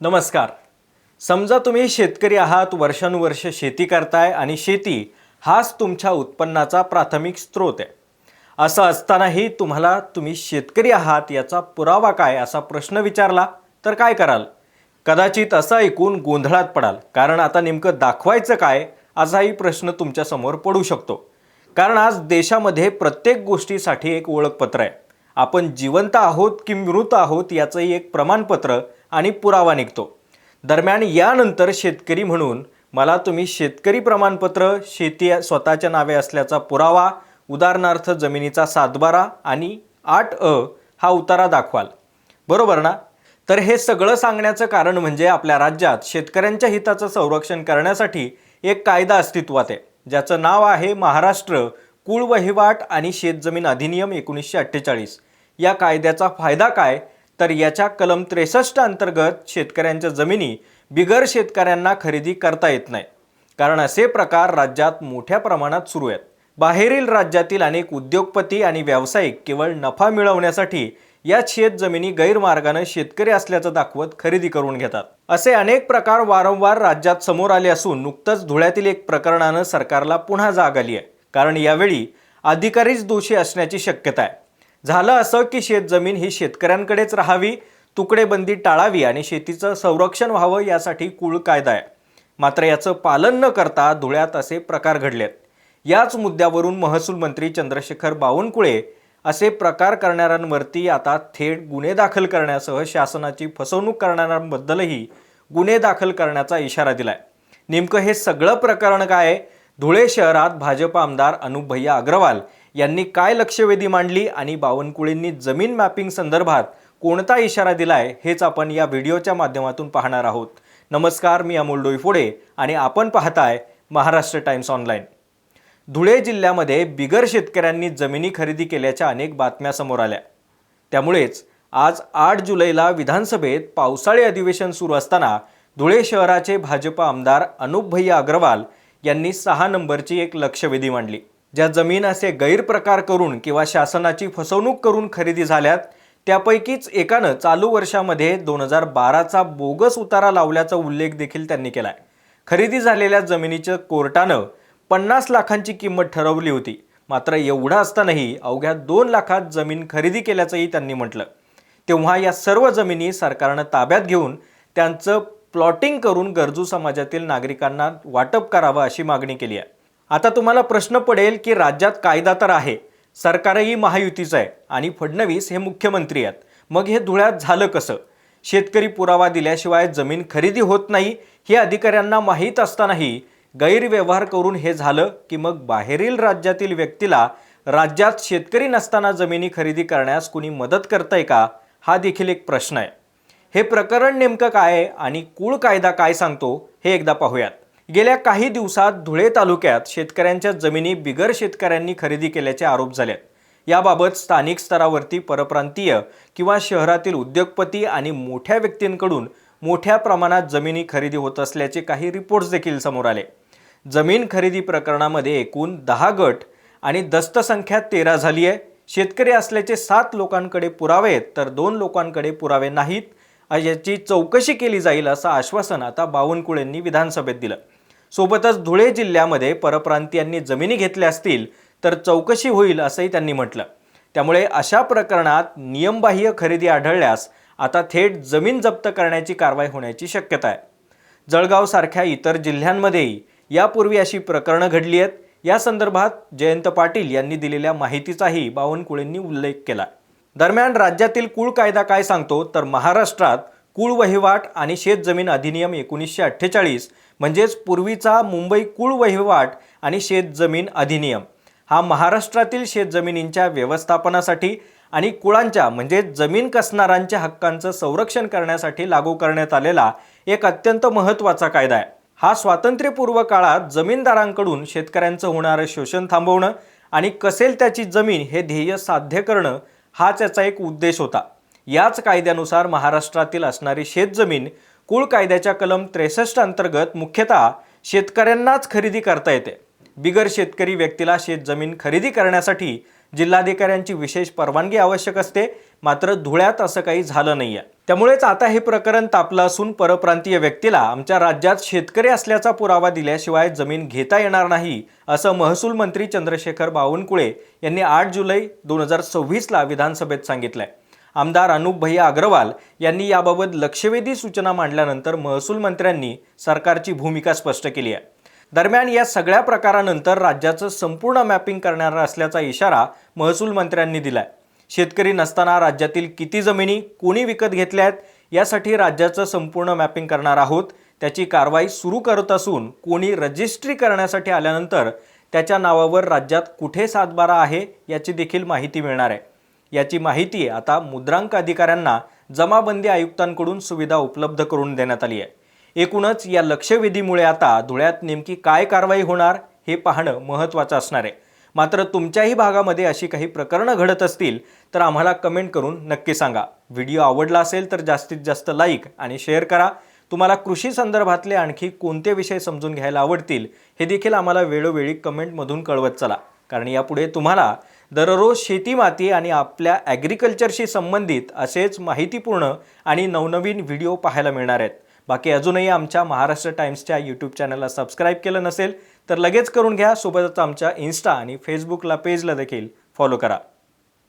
नमस्कार. समजा तुम्ही शेतकरी आहात, वर्षानुवर्ष शेती करताय आणि शेती हाच तुमच्या उत्पन्नाचा प्राथमिक स्रोत आहे. असं असतानाही तुम्ही शेतकरी आहात याचा पुरावा काय असा प्रश्न विचारला तर काय कराल? कदाचित असं ऐकून गोंधळात पडाल, कारण आता नेमकं दाखवायचं काय असाही प्रश्न तुमच्या समोर पडू शकतो. कारण आज देशामध्ये प्रत्येक गोष्टीसाठी एक ओळखपत्र आहे. आपण जिवंत आहोत की मृत आहोत याचंही एक प्रमाणपत्र आणि पुरावा निघतो. दरम्यान यानंतर शेतकरी म्हणून मला तुम्ही शेतकरी प्रमाणपत्र, शेती स्वतःच्या नावे असल्याचा पुरावा, उदाहरणार्थ जमिनीचा सातबारा आणि 8अ हा उतारा दाखवाल, बरोबर ना? तर हे सगळं सांगण्याचं कारण म्हणजे आपल्या राज्यात शेतकऱ्यांच्या हिताचं संरक्षण करण्यासाठी एक कायदा अस्तित्वात आहे, ज्याचं नाव आहे महाराष्ट्र कुळ वहिवाट आणि शेतजमीन अधिनियम 1948. या कायद्याचा फायदा काय? तर याच्या कलम 63 अंतर्गत शेतकऱ्यांच्या जमिनी बिगर शेतकऱ्यांना खरेदी करता येत नाही, कारण असे प्रकार राज्यात मोठ्या प्रमाणात सुरू आहेत. बाहेरील राज्यातील अनेक उद्योगपती आणि व्यावसायिक केवळ नफा मिळवण्यासाठी या शेतजमिनी गैरमार्गाने शेतकरी असल्याचं दाखवत खरेदी करून घेतात. असे अनेक प्रकार वारंवार राज्यात समोर आले असून नुकतंच धुळ्यातील एक प्रकरणानं सरकारला पुन्हा जाग आली आहे, कारण यावेळी अधिकारीच दोषी असण्याची शक्यता आहे. झालं असं की शेतजमीन ही शेतकऱ्यांकडेच राहावी, तुकडेबंदी टाळावी आणि शेतीचं संरक्षण व्हावं यासाठी कुळ कायदा आहे. मात्र याचं पालन न करता धुळ्यात असे प्रकार घडलेत. याच मुद्द्यावरून महसूल मंत्री चंद्रशेखर बावनकुळे असे प्रकार करणाऱ्यांवरती आता थेट गुन्हे दाखल करण्यासह शासनाची फसवणूक करणाऱ्यांबद्दलही गुन्हे दाखल करण्याचा इशारा दिलाय. नेमकं हे सगळं प्रकरण काय? धुळे शहरात भाजप आमदार अनुप भैया अग्रवाल यांनी काय लक्षवेधी मांडली आणि बावनकुळेंनी जमीन मॅपिंग संदर्भात कोणता इशारा दिलाय हेच आपण या व्हिडिओच्या माध्यमातून पाहणार आहोत. नमस्कार, मी अमोल डोईफोडे आणि आपण पाहताय महाराष्ट्र टाइम्स ऑनलाईन. धुळे जिल्ह्यामध्ये बिगर शेतकऱ्यांनी जमिनी खरेदी केल्याच्या अनेक बातम्या समोर आल्या. त्यामुळेच आज 8 जुलैला विधानसभेत पावसाळी अधिवेशन सुरू असताना धुळे शहराचे भाजप आमदार अनुप भैया अग्रवाल यांनी 6 नंबरची एक लक्षवेधी मांडली. ज्या जमीन असे गैरप्रकार करून किंवा शासनाची फसवणूक करून खरेदी झाल्यात, त्यापैकीच एकानं चालू वर्षामध्ये 2012चा बोगस उतारा लावल्याचा उल्लेख देखील त्यांनी केलाय. खरेदी झालेल्या जमिनीचं कोर्टानं 50 लाखांची किंमत ठरवली होती. मात्र एवढं असतानाही अवघ्या 2 लाखात जमीन खरेदी केल्याचंही त्यांनी म्हटलं. तेव्हा या सर्व जमिनी सरकारनं ताब्यात घेऊन त्यांचं प्लॉटिंग करून गरजू समाजातील नागरिकांना वाटप करावं अशी मागणी केली आहे. आता तुम्हाला प्रश्न पडेल की राज्यात कायदा तर आहे, सरकारही महायुतीचं आहे आणि फडणवीस हे मुख्यमंत्री आहेत, मग हे धुळ्यात झालं कसं? शेतकरी पुरावा दिल्याशिवाय जमीन खरेदी होत नाही हे अधिकाऱ्यांना माहीत असतानाही गैरव्यवहार करून हे झालं की मग बाहेरील राज्यातील व्यक्तीला राज्यात शेतकरी नसताना जमिनी खरेदी करण्यास कुणी मदत करतंय का? हा देखील एक प्रश्न आहे. हे प्रकरण नेमकं काय आहे आणि कुळ कायदा काय सांगतो हे एकदा पाहूयात. गेल्या काही दिवसात धुळे तालुक्यात शेतकऱ्यांच्या जमिनी बिगर शेतकऱ्यांनी खरेदी केल्याचे आरोप झालेत. याबाबत स्थानिक स्तरावरती परप्रांतीय किंवा शहरातील उद्योगपती आणि मोठ्या व्यक्तींकडून मोठ्या प्रमाणात जमिनी खरेदी होत असल्याचे काही रिपोर्ट्स देखील समोर आले. जमीन खरेदी प्रकरणामध्ये एकूण 10 गट आणि दस्त संख्या 13 झाली आहे. शेतकरी असल्याचे 7 लोकांकडे पुरावे आहेत तर 2 लोकांकडे पुरावे नाहीत. याची चौकशी केली जाईल असं आश्वासन आता बावनकुळेंनी विधानसभेत दिलं. सोबतच धुळे जिल्ह्यामध्ये परप्रांतीयांनी जमिनी घेतल्या असतील तर चौकशी होईल असंही त्यांनी म्हटलं. त्यामुळे अशा प्रकरणात नियमबाह्य खरेदी आढळल्यास आता थेट जमीन जप्त करण्याची कारवाई होण्याची शक्यता आहे. जळगावसारख्या इतर जिल्ह्यांमध्येही यापूर्वी अशी प्रकरणं घडली आहेत. या संदर्भात जयंत पाटील यांनी दिलेल्या माहितीचाही बावनकुळेंनी उल्लेख केला. दरम्यान राज्यातील कुळ कायदा काय सांगतो तर महाराष्ट्रात कुळ वहिवाट आणि शेतजमीन अधिनियम 1948 म्हणजेच पूर्वीचा मुंबई कुळ वहिवाट आणि शेतजमीन अधिनियम हा महाराष्ट्रातील शेतजमिनींच्या व्यवस्थापनासाठी आणि कुळांच्या म्हणजे जमीन कसणाऱ्यांच्या हक्कांचं संरक्षण करण्यासाठी लागू करण्यात आलेला एक अत्यंत महत्त्वाचा कायदा आहे. हा स्वातंत्र्यपूर्व काळात जमीनदारांकडून शेतकऱ्यांचं होणारं शोषण थांबवणं आणि कसेल त्याची जमीन हे ध्येय साध्य करणं हाच याचा एक उद्देश होता. याच कायद्यानुसार महाराष्ट्रातील असणारी शेतजमीन कुळ कायद्याच्या कलम 63 अंतर्गत मुख्यतः शेतकऱ्यांनाच खरेदी करता येते. बिगर शेतकरी व्यक्तीला शेतजमीन खरेदी करण्यासाठी जिल्हाधिकाऱ्यांची विशेष परवानगी आवश्यक असते, मात्र धुळ्यात असं काही झालं नाहीये. त्यामुळेच आता हे प्रकरण तापलं असून परप्रांतीय व्यक्तीला आमच्या राज्यात शेतकरी असल्याचा पुरावा दिल्याशिवाय जमीन घेता येणार नाही, असं महसूल मंत्री चंद्रशेखर बावनकुळे यांनी 8 जुलै 2026ला विधानसभेत सांगितलंय. आमदार अनुप भैया अग्रवाल यांनी याबाबत लक्षवेधी सूचना मांडल्यानंतर महसूल मंत्र्यांनी सरकारची भूमिका स्पष्ट केली आहे. दरम्यान या सगळ्या प्रकारानंतर राज्याचं संपूर्ण मॅपिंग करणार असल्याचा इशारा महसूल मंत्र्यांनी दिलाय. शेतकरी नसताना राज्यातील किती जमिनी कोणी विकत घेतल्या आहेत यासाठी राज्याचं संपूर्ण मॅपिंग करणार आहोत. त्याची कारवाई सुरू करत असून कोणी रजिस्ट्री करण्यासाठी आल्यानंतर त्याच्या नावावर राज्यात कुठे सातबारा आहे याची देखील माहिती मिळणार आहे. याची माहिती आता मुद्रांक अधिकाऱ्यांना जमाबंदी आयुक्तांकडून सुविधा उपलब्ध करून देण्यात आली आहे. एकूणच या लक्षवेधीमुळे आता धुळ्यात नेमकी काय कारवाई होणार हे पाहणं महत्त्वाचं असणार आहे. मात्र तुमच्याही भागामध्ये अशी काही प्रकरणं घडत असतील तर आम्हाला कमेंट करून नक्की सांगा. व्हिडिओ आवडला असेल तर जास्तीत जास्त लाईक आणि शेअर करा. तुम्हाला कृषी संदर्भातले आणखी कोणते विषय समजून घ्यायला आवडतील हे देखील आम्हाला वेळोवेळी कमेंटमधून कळवत चला, कारण यापुढे तुम्हाला दररोज शेती, माती आणि आपल्या ॲग्रिकल्चरशी संबंधित असेच माहितीपूर्ण आणि नवनवीन व्हिडिओ पाहायला मिळणार आहेत. बाकी अजूनही आमच्या महाराष्ट्र टाइम्सच्या यूट्यूब चॅनलला सबस्क्राईब केलं नसेल तर लगेच करून घ्या. सोबतच आमच्या इन्स्टा आणि फेसबुकला पेजला देखील फॉलो करा.